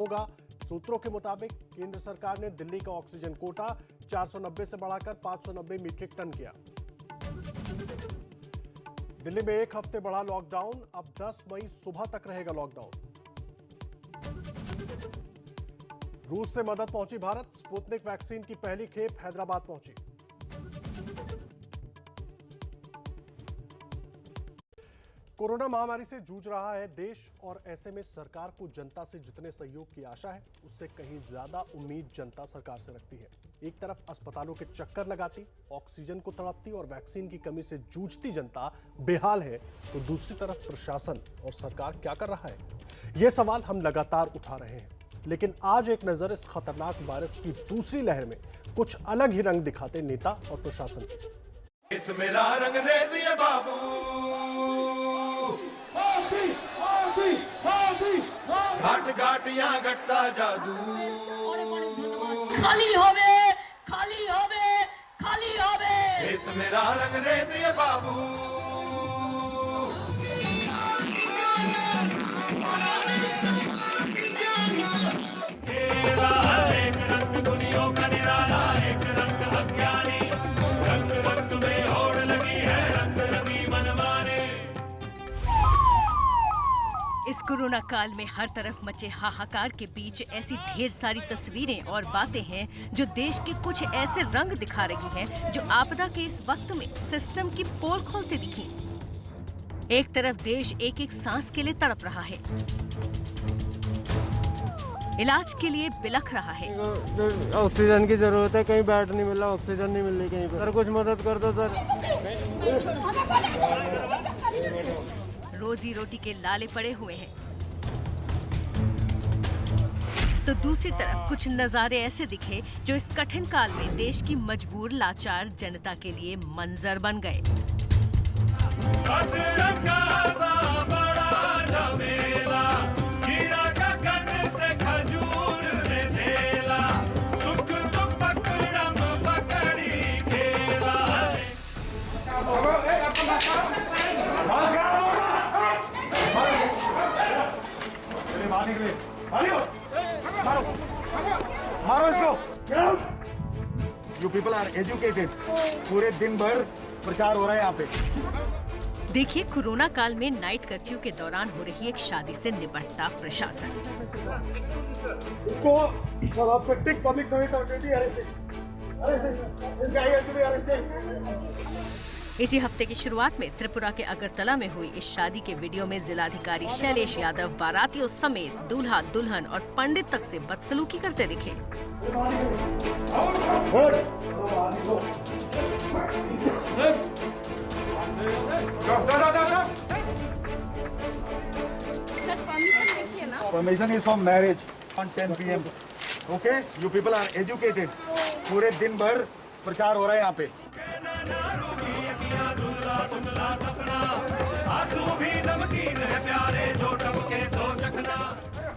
होगा। सूत्रों के मुताबिक केंद्र सरकार ने दिल्ली का ऑक्सीजन कोटा 490 से बढ़ाकर 590 मीट्रिक टन किया। दिल्ली में एक हफ्ते बढ़ा लॉकडाउन, अब 10 मई सुबह तक रहेगा लॉकडाउन। रूस से मदद पहुंची भारत, स्पुतनिक वैक्सीन की पहली खेप हैदराबाद पहुंची। कोरोना महामारी से जूझ रहा है देश और ऐसे में सरकार को जनता से जितने सहयोग की आशा है उससे कहीं ज्यादा उम्मीद जनता सरकार से रखती है। एक तरफ अस्पतालों के चक्कर लगाती, ऑक्सीजन को तड़पती और वैक्सीन की कमी से जूझती जनता बेहाल है, तो दूसरी तरफ प्रशासन और सरकार क्या कर रहा है? ये सवाल हम लगातार उठा रहे हैं, लेकिन आज एक नजर इस खतरनाक वायरस की दूसरी लहर में कुछ अलग ही रंग दिखाते नेता और प्रशासन। इस मेरा रंग रेज़ बाबू, घाट घाट यहाँ घटता जादू, खाली होवे, खाली होवे, खाली होवे। इस मेरा रंग रेज़ बाबू, एक रंग दुनिया का निराला, एक रंग अज्ञानी, रंग रंग में होड़ लगी है, रंग रंगी मनमाने। इस कोरोना काल में हर तरफ मचे हाहाकार के बीच ऐसी ढेर सारी तस्वीरें और बातें हैं जो देश के कुछ ऐसे रंग दिखा रही हैं जो आपदा के इस वक्त में सिस्टम की पोल खोलते दिखी। एक तरफ देश एक एक सांस के लिए तड़प रहा है, इलाज के लिए बिलख रहा है। ऑक्सीजन की जरूरत है, कहीं बेड नहीं मिल रहा, ऑक्सीजन नहीं मिल रही कहीं पर। सर कुछ मदद कर दो सर। रोजी रोटी के लाले पड़े हुए हैं, तो दूसरी तरफ कुछ नजारे ऐसे दिखे जो इस कठिन काल में देश की मजबूर लाचार जनता के लिए मंजर बन गए। मारो इसको। You people are educated. पूरे दिन भर प्रचार हो रहा है यहाँ पे। देखिए कोरोना काल में नाइट कर्फ्यू के दौरान हो रही एक शादी से निपटता प्रशासन। इसको सस्पेक्टेड पब्लिक सर्विस ऑथोरिटी इसी हफ्ते की शुरुआत में त्रिपुरा के अगरतला में हुई इस शादी के वीडियो में जिलाधिकारी शैलेश यादव बारातियों समेत दूल्हा दुल्हन और पंडित तक से बदसलूकी करते दिखे। Permission is for marriage on 10 PM. Okay? You people are educated. पूरे दिन भर प्रचार हो रहा है यहाँ पे।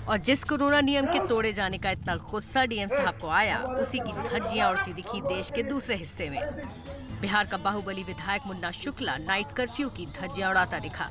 और जिस कोरोना नियम के तोड़े जाने का इतना गुस्सा डीएम साहब को आया, उसी की धज्जियां उड़ती दिखी देश के दूसरे हिस्से में। बिहार का बाहुबली विधायक मुन्ना शुक्ला नाइट कर्फ्यू की धज्जियां उड़ाता दिखा।